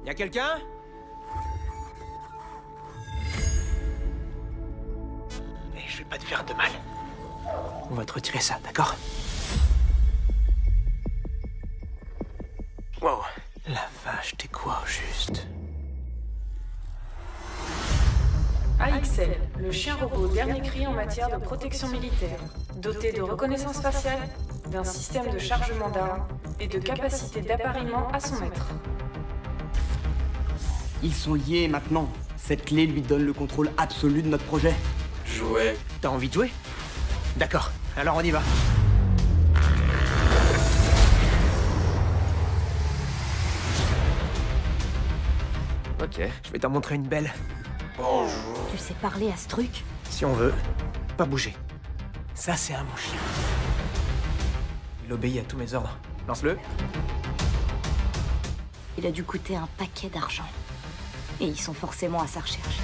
Y'a quelqu'un? Mais je vais pas te faire de mal. On va te retirer ça, d'accord? Wow. La vache, t'es quoi au juste? AXL, le chien robot dernier cri en matière de protection militaire, doté de reconnaissance faciale, d'un système de chargement d'armes et de capacité d'appariement à son maître. Ils sont liés maintenant. Cette clé lui donne le contrôle absolu de notre projet. Jouer. T'as envie de jouer? D'accord, alors on y va. Ok, je vais t'en montrer une belle. Tu sais parler à ce truc? Si on veut, pas bouger. Ça, c'est un mon chien. Il obéit à tous mes ordres. Lance-le. Il a dû coûter un paquet d'argent. Et ils sont forcément à sa recherche.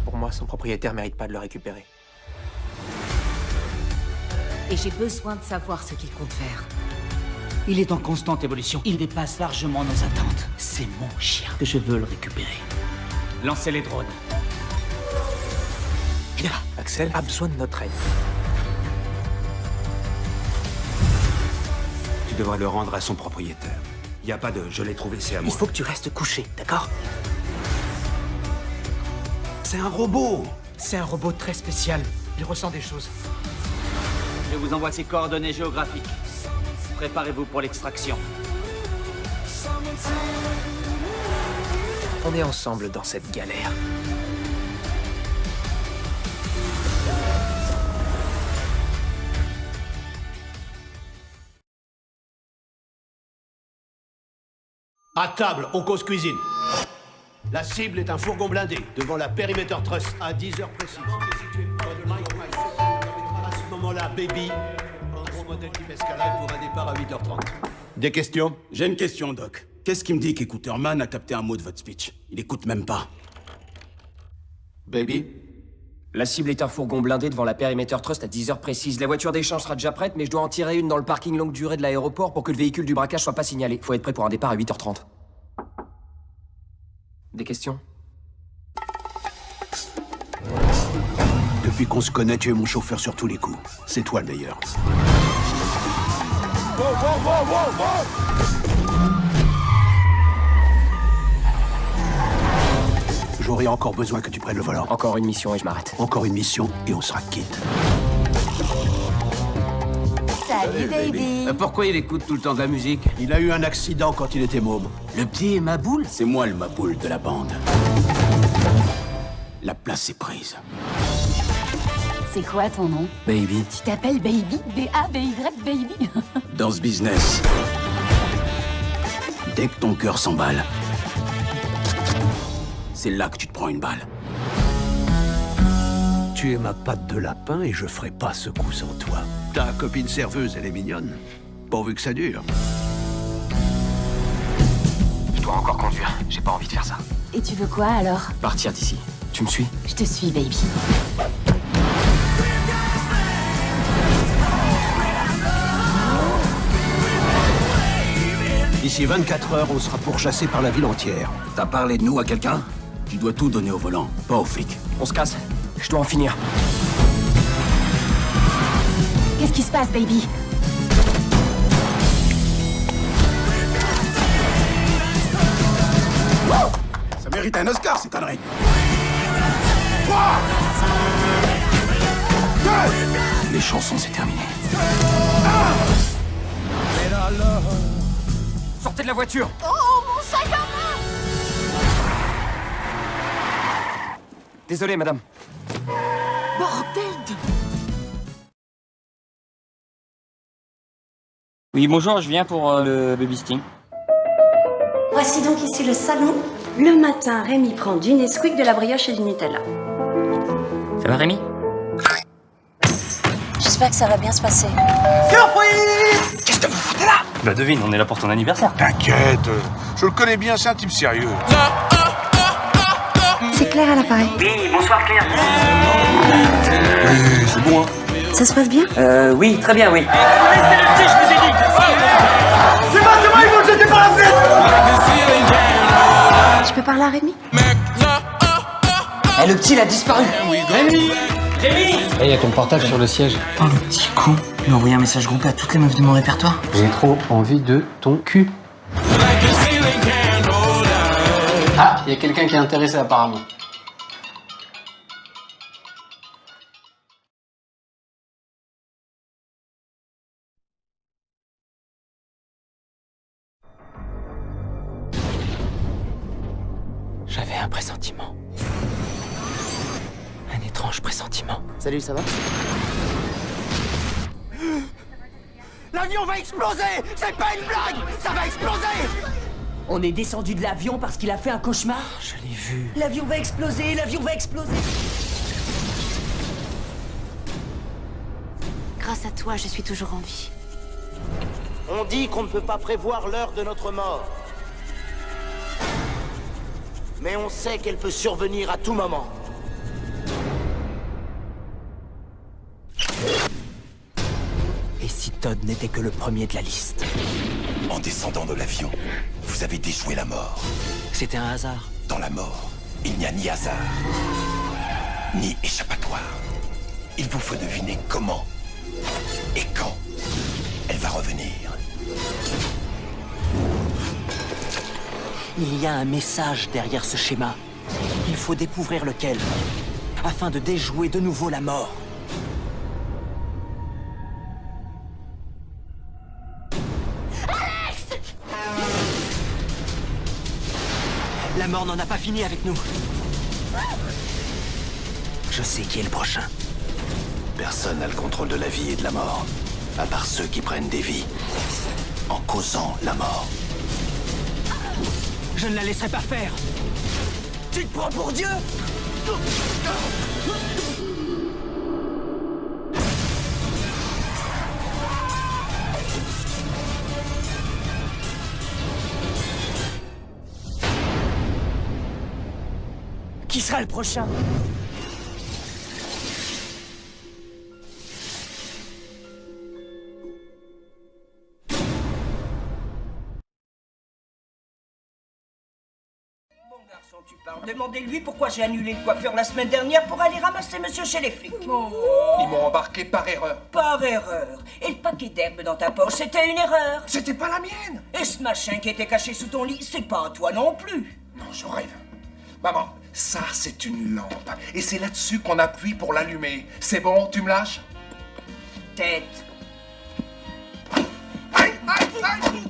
Pour moi, son propriétaire mérite pas de le récupérer. Et j'ai besoin de savoir ce qu'il compte faire. Il est en constante évolution. Il dépasse largement nos attentes. C'est mon chien que je veux le récupérer. Lancez les drones. Bien, Axel a besoin de notre aide. Tu devrais le rendre à son propriétaire. Y a pas de « je l'ai trouvé, c'est à Il moi ». faut que tu restes couché, d'accord? C'est un robot. C'est un robot très spécial. Il ressent des choses. Je vous envoie ses coordonnées géographiques. Préparez-vous pour l'extraction. On est ensemble dans cette galère. À table, on cause cuisine. La cible est un fourgon blindé devant la Perimeter Trust à 10 heures précises. À ce moment-là, Baby, un gros modèle type escalade pour un départ à 8h30. Des questions? J'ai une question, Doc. Qu'est-ce qui me dit qu'Écouterman a capté un mot de votre speech? Il écoute même pas. Baby? La cible est un fourgon blindé devant la Perimeter Trust à 10 heures précises. La voiture d'échange sera déjà prête, mais je dois en tirer une dans le parking longue durée de l'aéroport pour que le véhicule du braquage soit pas signalé. Faut être prêt pour un départ à 8h30. Des questions? Depuis qu'on se connaît, tu es mon chauffeur sur tous les coups. C'est toi le meilleur. J'aurai encore besoin que tu prennes le volant. Encore une mission et je m'arrête. Encore une mission et on sera quitte. Salut, baby! Pourquoi il écoute tout le temps de la musique? Il a eu un accident quand il était môme. Le petit est ma boule? C'est moi le maboule de la bande. La place est prise. C'est quoi ton nom? Baby. Tu t'appelles Baby? B-A-B-Y, Baby? Dans ce business, dès que ton cœur s'emballe, c'est là que tu te prends une balle. Tu es ma patte de lapin et je ferai pas ce coup sans toi. Ta copine serveuse, elle est mignonne. Pourvu que ça dure. Je dois encore conduire. J'ai pas envie de faire ça. Et tu veux quoi alors? Partir d'ici. Tu me suis? Je te suis, Baby. D'ici 24 heures, on sera pourchassé par la ville entière. T'as parlé de nous à quelqu'un? Tu dois tout donner au volant, pas aux flics. On se casse. Je dois en finir. Qu'est-ce qui se passe, Baby? Ça mérite un Oscar, ces conneries. Les chansons, c'est terminé. Sortez de la voiture! Oh, mon sac à main! Désolé, madame. Bordel de... Oui, bonjour, je viens pour le baby sting. Voici donc ici le salon. Le matin, Rémi prend du Nesquik, de la brioche et du Nutella. Ça va, Rémi? J'espère que ça va bien se passer. Qu'est-ce que vous foutez là? Bah devine, on est là pour ton anniversaire. T'inquiète, je le connais bien, c'est un type sérieux. C'est Claire à l'appareil. Oui, bonsoir Claire. Oui, c'est bon, hein. Ça se passe bien? Oui, très bien, oui. C'est bon, ils vont le jeter par la fenêtre. peux parler à Rémi? Eh, le petit, il a disparu. Rémi! Il y a ton portable sur le siège. Oh, le petit con. Il a envoyé un message groupé à toutes les meufs de mon répertoire. J'ai trop envie de ton cul. Ah, il y a quelqu'un qui est intéressé apparemment. J'avais un pressentiment. Un étrange pressentiment. Salut, ça va? L'avion va exploser! C'est pas une blague! Ça va exploser! On est descendu de l'avion parce qu'il a fait un cauchemar. Je l'ai vu. L'avion va exploser, l'avion va exploser. Grâce à toi, je suis toujours en vie. On dit qu'on ne peut pas prévoir l'heure de notre mort. Mais on sait qu'elle peut survenir à tout moment. Et si Todd n'était que le premier de la liste? En descendant de l'avion, vous avez déjoué la mort. C'était un hasard. Dans la mort, il n'y a ni hasard, ni échappatoire. Il vous faut deviner comment et quand elle va revenir. Il y a un message derrière ce schéma. Il faut découvrir lequel, afin de déjouer de nouveau la mort. La mort n'en a pas fini avec nous. Je sais qui est le prochain. Personne n'a le contrôle de la vie et de la mort, à part ceux qui prennent des vies en causant la mort. Je ne la laisserai pas faire. Tu te prends pour Dieu? Qui sera le prochain? Tu parles. Demandez-lui pourquoi j'ai annulé le coiffeur la semaine dernière pour aller ramasser monsieur chez les flics. Ils m'ont embarqué par erreur. Par erreur. Et le paquet d'herbes dans ta poche, c'était une erreur. C'était pas la mienne. Et ce machin qui était caché sous ton lit, c'est pas à toi non plus. Non, je rêve. Maman, ça c'est une lampe. Et c'est là-dessus qu'on appuie pour l'allumer. C'est bon, tu me lâches? Tête. Aïe, aïe, aïe.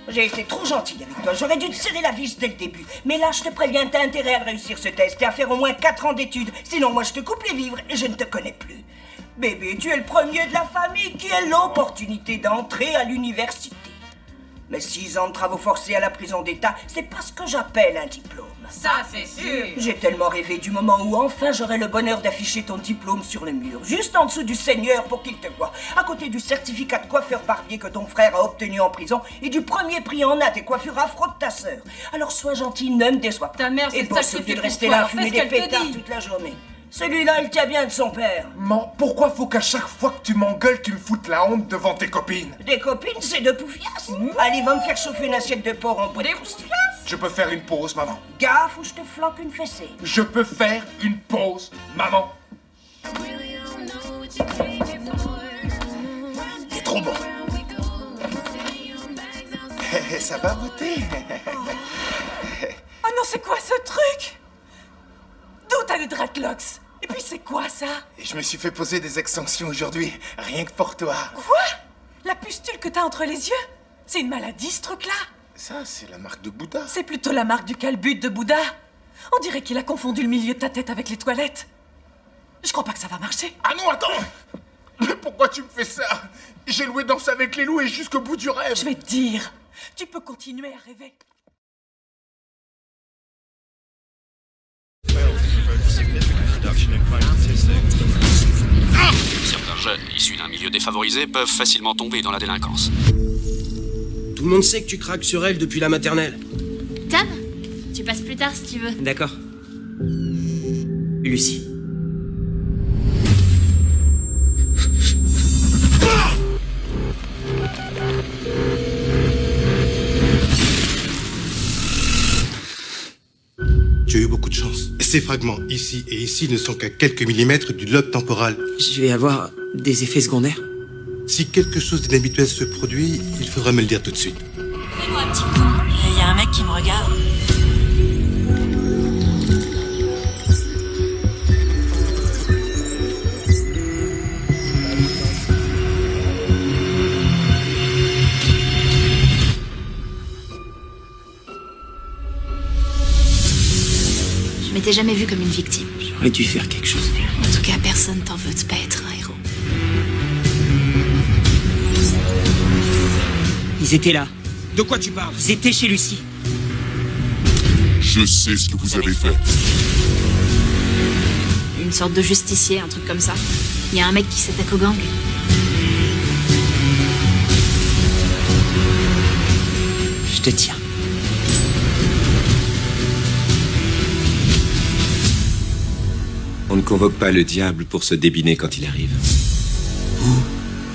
J'ai été trop gentil avec toi, j'aurais dû te serrer la vis dès le début. Mais là, je te préviens, t'as intérêt à réussir ce test et à faire au moins 4 ans d'études. Sinon, moi, je te coupe les vivres et je ne te connais plus. Bébé, tu es le premier de la famille qui a l'opportunité d'entrer à l'université. Mais 6 ans de travaux forcés à la prison d'État, c'est pas ce que j'appelle un diplôme. Ça, c'est sûr. J'ai tellement rêvé du moment où enfin j'aurai le bonheur d'afficher ton diplôme sur le mur, juste en dessous du Seigneur pour qu'il te voie, à côté du certificat de coiffeur barbier que ton frère a obtenu en prison et du premier prix en natte et coiffure afro de ta sœur. Alors sois gentil, ne me déçois pas. Ta mère, c'est et le pas sacrifice celui de pour rester toi, là à fais fumer ce des qu'elle te pétards dit. toute la journée. Celui-là, il tient bien de son père. Maman, pourquoi faut qu'à chaque fois que tu m'engueules, tu me foutes la honte devant tes copines? Des copines, c'est de poufias. Allez, va me faire chauffer une assiette de porc en bois de croustilles. Je peux faire une pause, maman. Gaffe ou je te flanque une fessée. Je peux faire une pause, maman. T'es trop bon. Ça va, beauté? Oh non, c'est quoi ce truc? D'où t'as des dreadlocks? Et puis c'est quoi ça? Je me suis fait poser des extensions aujourd'hui, rien que pour toi. Quoi? La pustule que t'as entre les yeux? C'est une maladie ce truc-là? Ça, c'est la marque de Bouddha. C'est plutôt la marque du calbut de Bouddha. On dirait qu'il a confondu le milieu de ta tête avec les toilettes. Je crois pas que ça va marcher. Ah non, attends! Mais pourquoi tu me fais ça? J'ai loué Danse avec les loups et jusqu'au bout du rêve. Je vais te dire, tu peux continuer à rêver. Certains jeunes issus d'un milieu défavorisé peuvent facilement tomber dans la délinquance. Tout le monde sait que tu craques sur elle depuis la maternelle. Tom, tu passes plus tard si tu veux. D'accord. Lucie. Tu as eu beaucoup de chance. Ces fragments, ici et ici, ne sont qu'à quelques millimètres du lobe temporal. Je vais avoir des effets secondaires. Si quelque chose d'inhabituel se produit, il faudra me le dire tout de suite. Fais-moi un petit con. Il y a un mec qui me regarde. Je m'étais jamais vue comme une victime. J'aurais dû faire quelque chose. En tout cas, personne t'en veut de pas être un héros. Ils étaient là. De quoi tu parles? Ils étaient chez Lucie. Je sais ce que vous avez fait. Une sorte de justicier, un truc comme ça. Il y a un mec qui s'attaque au gang. Je te tiens. On ne convoque pas le diable pour se débiner quand il arrive. Où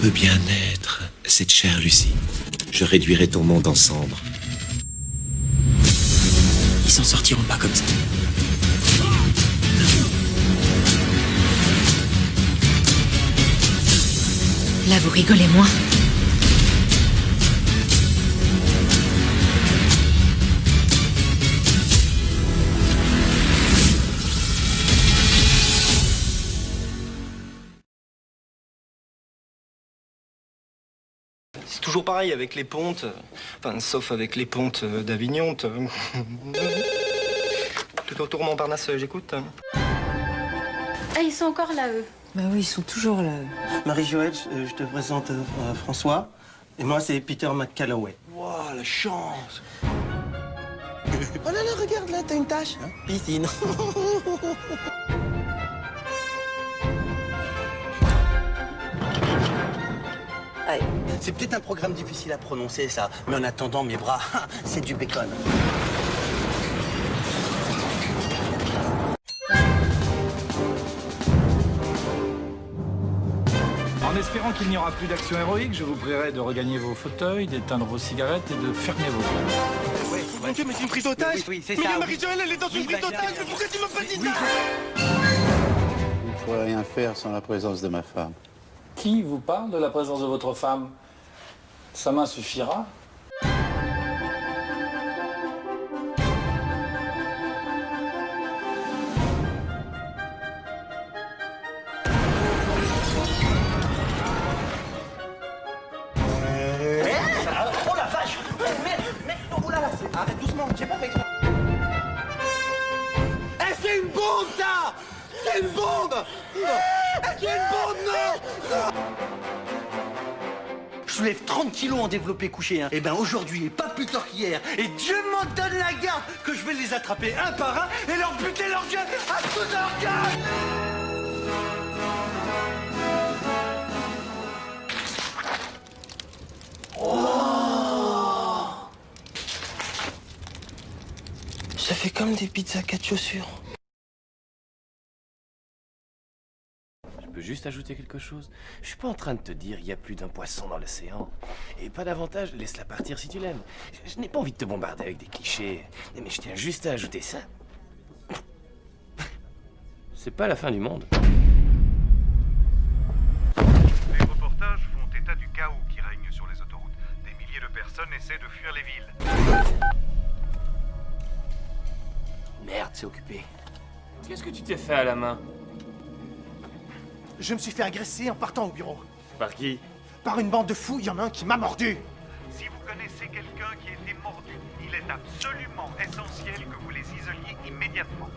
peut bien être cette chère Lucie? Je réduirai ton monde en cendres. Ils s'en sortiront pas comme ça. Là, vous rigolez moins. C'est toujours pareil avec les pontes. Enfin, sauf avec les pontes d'Avignon. Tout autour Montparnasse, j'écoute. Ah, ils sont encore là, eux. Bah oui, ils sont toujours là. Marie-Joëlle, je te présente François. Et moi, c'est Peter McCalloway. Waouh, la chance! Oh là là, regarde là, t'as une tache. Hein? Piscine. Allez. C'est peut-être un programme difficile à prononcer, ça. Mais en attendant, mes bras, c'est du bacon. En espérant qu'il n'y aura plus d'action héroïque, je vous prierai de regagner vos fauteuils, d'éteindre vos cigarettes et de fermer vos yeux. Ouais, mon Dieu, mais c'est une prise d'otage. Oui, c'est ça. Mais Marie-Joëlle, elle est dans une prise d'otage. Mais pourquoi tu m'as pas dit ça? Je ne pourrais rien faire sans la présence de ma femme. Qui vous parle de la présence de votre femme? Sa main suffira. Oh la vache! Merde! Oh là là! Arrête doucement, j'ai pas fait exprès. Eh, c'est une bombe, ça! C'est une bombe! C'est une bombe, non! Je soulève 30 kilos en développé couché, hein. Et ben aujourd'hui, et pas plus tard qu'hier, et Dieu m'en donne la garde que je vais les attraper un par un et leur buter leur gueule à tous leurs gueules! Oh, ça fait comme des pizzas 4 chaussures. Je peux juste ajouter quelque chose? Je suis pas en train de te dire il y a plus d'un poisson dans l'océan. Et pas davantage, laisse-la partir si tu l'aimes. Je n'ai pas envie de te bombarder avec des clichés. Mais je tiens juste à ajouter ça. C'est pas la fin du monde. Les reportages font état du chaos qui règne sur les autoroutes. Des milliers de personnes essaient de fuir les villes. Merde, c'est occupé. Qu'est-ce que tu t'es fait à la main? Je me suis fait agresser en partant au bureau. Par qui? Par une bande de fous, il y en a un qui m'a mordu. Si vous connaissez quelqu'un qui a été mordu, il est absolument essentiel que vous les isoliez immédiatement.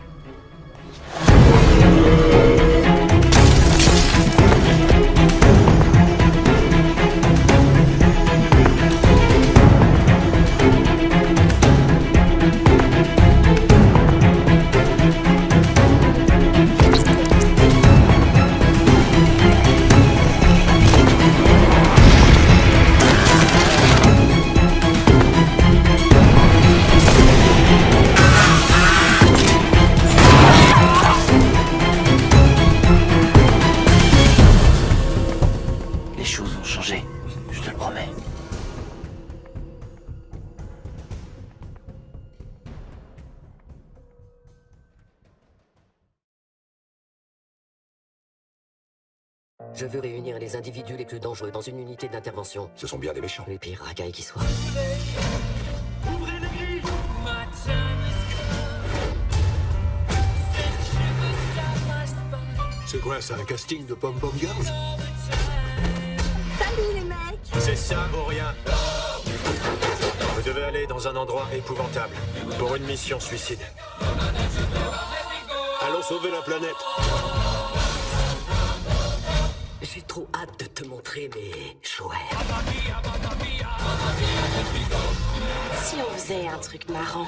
Je veux réunir les individus les plus dangereux dans une unité d'intervention. Ce sont bien des méchants. Les pires racailles qui soient. Ouvrez les grilles. C'est quoi ça, un casting de pom-pom girls? Salut les mecs! C'est ça ou rien. Vous devez aller dans un endroit épouvantable pour une mission suicide. Allons sauver la planète. J'ai trop hâte de te montrer mes jouets. Si on faisait un truc marrant.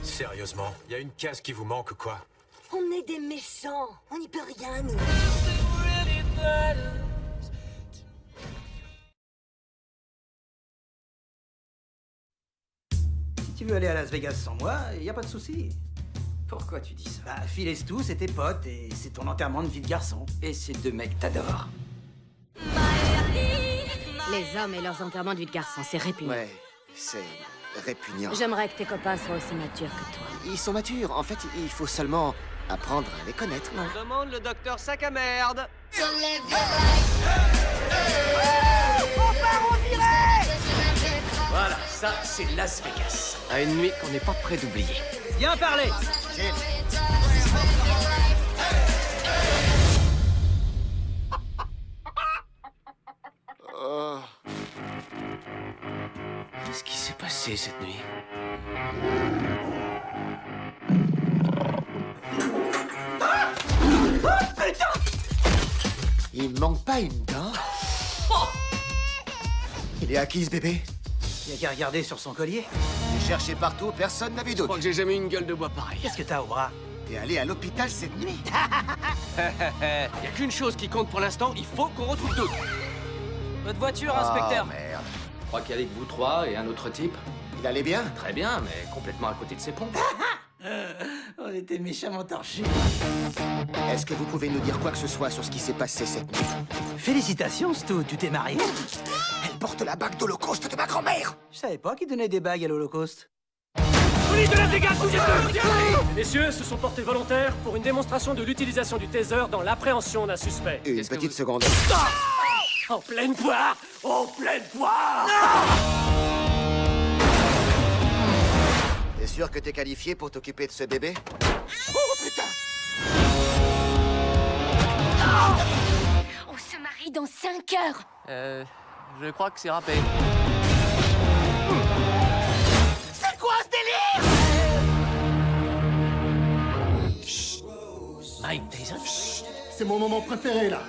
Sérieusement, il y a une case qui vous manque ou quoi? On est des méchants. On n'y peut rien, nous. Si tu veux aller à Las Vegas sans moi, y a pas de souci. Pourquoi tu dis ça? Bah, Phil et Stu, c'est tes potes et c'est ton enterrement de vie de garçon. Et ces deux mecs t'adorent. Les hommes et leurs enterrements de vie de garçon, c'est répugnant. Ouais, c'est répugnant. J'aimerais que tes copains soient aussi matures que toi. Ils sont matures. En fait, il faut seulement apprendre à les connaître. On demande le docteur sac à merde. Voilà, ça, c'est Las Vegas. À une nuit qu'on n'est pas prêt d'oublier. Bien parlé. Oh. Qu'est-ce qui s'est passé cette nuit? Il me manque pas une dent. Il est à qui ce bébé? Y a qu'à regarder sur son collier. J'ai cherché partout, personne n'a vu Je d'autre. crois que j'ai jamais eu une gueule de bois pareille. Qu'est-ce que t'as au bras? T'es allé à l'hôpital cette nuit? Y a qu'une chose qui compte pour l'instant, il faut qu'on retrouve Doug. Votre voiture, Ah, inspecteur. merde. Je crois qu'avec vous trois et un autre type. Il allait bien? Très bien, mais complètement à côté de ses pompes. On était méchamment torchés. Est-ce que vous pouvez nous dire quoi que ce soit sur ce qui s'est passé cette nuit? Félicitations, Stu, tu t'es marié. Elle porte la bague d'Holocauste de ma grand-mère! Je savais pas qu'ils donnaient des bagues à l'Holocauste. Police de Las Vegas, messieurs se sont portés volontaires pour une démonstration de l'utilisation du taser dans l'appréhension d'un suspect. Une petite seconde. En pleine poire! En pleine poire! T'es sûr que t'es qualifié pour t'occuper de ce bébé? Oh putain! On se marie dans 5 heures. Je crois que c'est râpé. C'est quoi ce délire? Mike Tyson? C'est mon moment préféré là.